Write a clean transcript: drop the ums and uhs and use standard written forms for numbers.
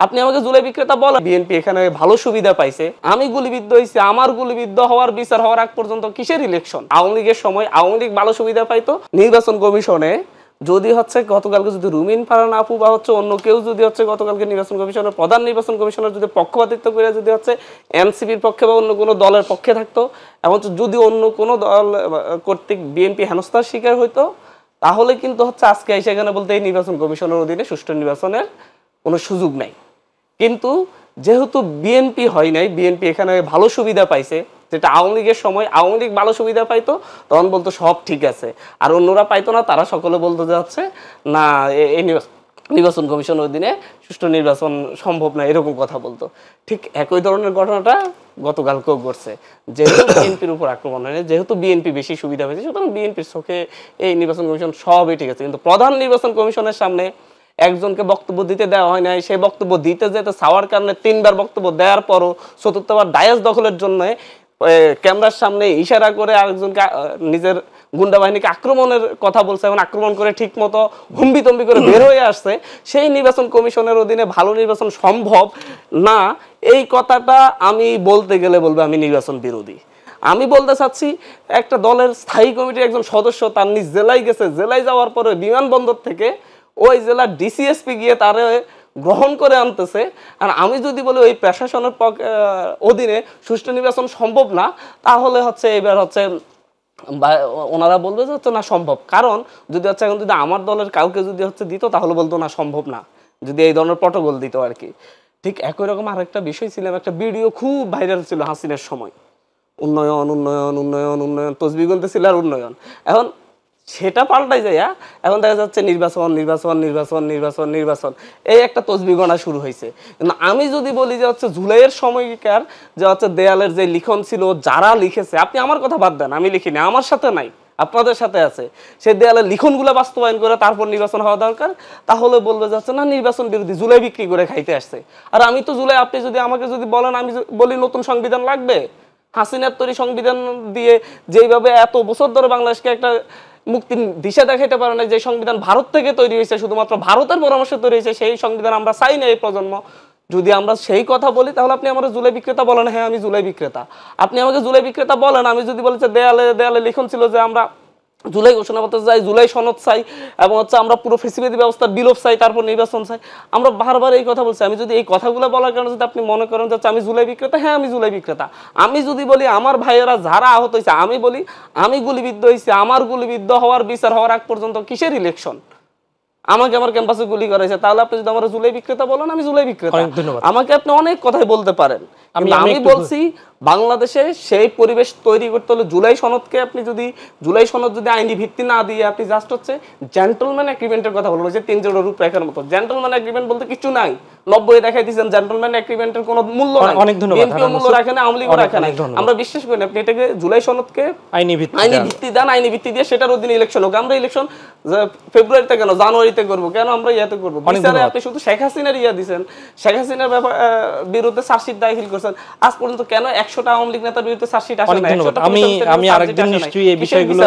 আপনি আমাকে জুলাই বিক্রেতা বলেন। বিএনপি এখানে ভালো সুবিধা পাইছে, আমি গুলিবিদ্ধ হয়েছি, আমার গুলিবিদ্ধ হওয়ার বিচার হওয়ার আগ পর্যন্ত কিসের ইলেকশন? আওয়ামী লীগের সময় আওয়ামী লীগ ভালো সুবিধা পাইতো। নির্বাচন কমিশনে যদি গতকালকে যদি রুমিন ফারহান আপু বা অন্য কেউ যদি গতকালকে নির্বাচন কমিশনের প্রধান নির্বাচন কমিশনার যদি পক্ষপাতিত্ব করে যদি এনসিপির পক্ষে বা অন্য কোনো দলের পক্ষে থাকতো, এবং যদি অন্য কোনো দল কর্তৃক বিএনপি হেনস্থার শিকার হইতো, তাহলে কিন্তু আজকে এসে এখানে বলতে এই নির্বাচন কমিশনের অধীনে সুষ্ঠু নির্বাচনের কোনো সুযোগ নাই। কিন্তু যেহেতু বিএনপি হয় নাই, বিএনপি এখানে ভালো সুবিধা পাইছে, যেটা আওয়ামী লীগের সময় আওয়ামী লীগ ভালো সুবিধা পাইতো, তখন বলতো সব ঠিক আছে, আর অন্যরা পাইতো না, তারা সকলে বলতে যাচ্ছে না এই নির্বাচন কমিশনের অধীনে সুষ্ঠু নির্বাচন সম্ভব না, এরকম কথা বলতো। ঠিক একই ধরনের ঘটনাটা গতকালকেও ঘটছে। যেহেতু বিএনপির উপর আক্রমণ হয়, যেহেতু বিএনপি বেশি সুবিধা পেয়েছে, সুতরাং বিএনপির চোখে এই নির্বাচন কমিশন সবই ঠিক আছে। কিন্তু প্রধান নির্বাচন কমিশনের সামনে একজনকে বক্তব্য দিতে দেওয়া হয় নাই, সেই বক্তব্য দিতে যেতে চাওয়ার কারণে 3বার বক্তব্য দেওয়ার পরও 4র্থবার ডায়াস দখলের জন্য ক্যামেরার সামনে ইশারা করে আরেকজনকে নিজের গুন্ডা বাহিনীকে আক্রমণের কথা বলছে, এবং আক্রমণ করে ঠিক মতো হুম্বিতম্বি করে বের হয়ে আসছে। সেই নির্বাচন কমিশনের অধীনে ভালো নির্বাচন সম্ভব না, এই কথাটা আমি বলতে গেলে বলবো আমি নির্বাচন বিরোধী। আমি বলতে চাচ্ছি, একটা দলের স্থায়ী কমিটির একজন সদস্য তার নিজ জেলায় গেছে, জেলায় যাওয়ার পরে বিমানবন্দর থেকে ওই জেলার ডিসিএসপি গিয়ে তারে গ্রহণ করে আনতেছে, আর আমি যদি বলি ওই প্রশাসনের অধীনে সুষ্ঠু নির্বাচন সম্ভব না, তাহলে এবার ওনারা বলবে যে না সম্ভব। কারণ যদি এখন যদি আমার দলের কাউকে যদি দিত, তাহলে বলতো না সম্ভব না, যদি এই ধরনের প্রটোকল দিত আর কি। ঠিক একই রকম আরেকটা বিষয় ছিল, একটা ভিডিও খুব ভাইরাল ছিল হাসিনার সময়, উন্নয়ন উন্নয়ন উন্নয়ন উন্নয়ন তসবি গুনতেছিল আর উন্নয়ন। এখন সেটা পাল্টাই যায়, এখন দেখা যাচ্ছে নির্বাচন নির্বাচন নির্বাচন নির্বাচন নির্বাচন, এই একটা তসবি গণা শুরু হয়েছে। কিন্তু আমি যদি বলি যে জুলাইয়ের সময়কার যে দেয়ালের যে লিখন ছিল, যারা লিখেছে, আপনি আমার কথা বাদ দেন, আমি লিখিনি, আমার সাথে নাই, আপনাদের সাথে আছে, সেই দেয়ালের লিখনগুলো বাস্তবায়ন করে তারপর নির্বাচন হওয়া দরকার, তাহলে বলবে যাচ্ছে না নির্বাচন বিরোধী, জুলাই বিক্রি করে খাইতে আসছে। আর আমি তো জুলাই, আপনি যদি আমাকে যদি বলেন, আমি বলি নতুন সংবিধান লাগবে, হাসিনার তৈরি সংবিধান দিয়ে যেইভাবে এত বছর ধরে বাংলাদেশকে একটা মুক্তির দিশা দেখাইতে পারে না, যে সংবিধান ভারত থেকে তৈরি হয়েছে, শুধুমাত্র ভারতের পরামর্শে তৈরি হয়েছে, সেই সংবিধান আমরা চাই না এই প্রজন্ম। যদি আমরা সেই কথা বলি, তাহলে আপনি আমার জুলাই বিক্রেতা বলেন, হ্যাঁ আমি জুলাই বিক্রেতা। আপনি আমাকে জুলাই বিক্রেতা বলেন, আমি যদি বলি যে দেয়ালে দেয়ালে লিখন ছিল যে আমরা জুলাই ঘোষণাপত্র চাই, জুলাই সনদ চাই, এবং আমরা পুরো ফেসিলিটি ব্যবস্থার বিলোপ চাই, তারপর নির্বাচন চাই, আমরা বারবার এই কথা বলছি। আমি যদি এই কথাগুলো বলার কারণে যদি আপনি মনে করেন যে আমি জুলাই বিক্রেতা, হ্যাঁ আমি জুলাই বিক্রেতা। আমি যদি বলি আমার ভাইয়েরা যারা আহত হয়েছে, আমি বলি আমি গুলিবিদ্ধ হয়েছি, আমার গুলিবিদ্ধ হওয়ার বিচার হওয়ার আগ পর্যন্ত কিসের ইলেকশন? আমাকে আমার ক্যাম্পাসে গুলি করেছে, তাহলে আপনি যদি আমার জুলাই বিক্রেতা বলেন, আমি জুলাই বিক্রেতা। আমাকে আপনি অনেক কথাই বলতে পারেন, আমি বলছি বাংলাদেশে সেই পরিবেশ তৈরি করতে হলে জুলাই সনদকে আপনি যদি জুলাই সনদ যদি আইনি ভিত্তি না দিয়ে আপনি জাস্ট জেন্টলম্যান এগ্রিমেন্টের কথা বলুন, যে 3 জোড়া রূপরেখার মতো। জেন্টলম্যান এগ্রিমেন্ট বলতে কিছু নাই, 90 দেখাই দিয়েছেন, জেন্টলম্যান এগ্রিমেন্টের কোনো মূল্য নাই, বিএনপিও মূল্য রাখে না, আওয়ামী লীগও রাখে না। আমরা বিশ্বাস করি না, আপনি এটাকে জুলাই সনদকে আইনি ভিত্তি দেন, আইনি ভিত্তি দিয়ে সেটার অধীনে ইলেকশন হোক। আমরা ইলেকশন ফেব্রুয়ারিতে কেন, জানুয়ারিতে করবো কেন, আমরা ইয়াতে করবো। বিচারে আপনি শুধু শেখ হাসিনার দিয়েছেন, শেখ হাসিনার বিরুদ্ধে চার্জশিট দাখিল করছেন, আজ পর্যন্ত কেন 100টা আওয়ামী লীগ নেতার বিরুদ্ধে চার্জশিট আসে না? আমি আরেকদিন নিশ্চয়ই এই বিষয়গুলো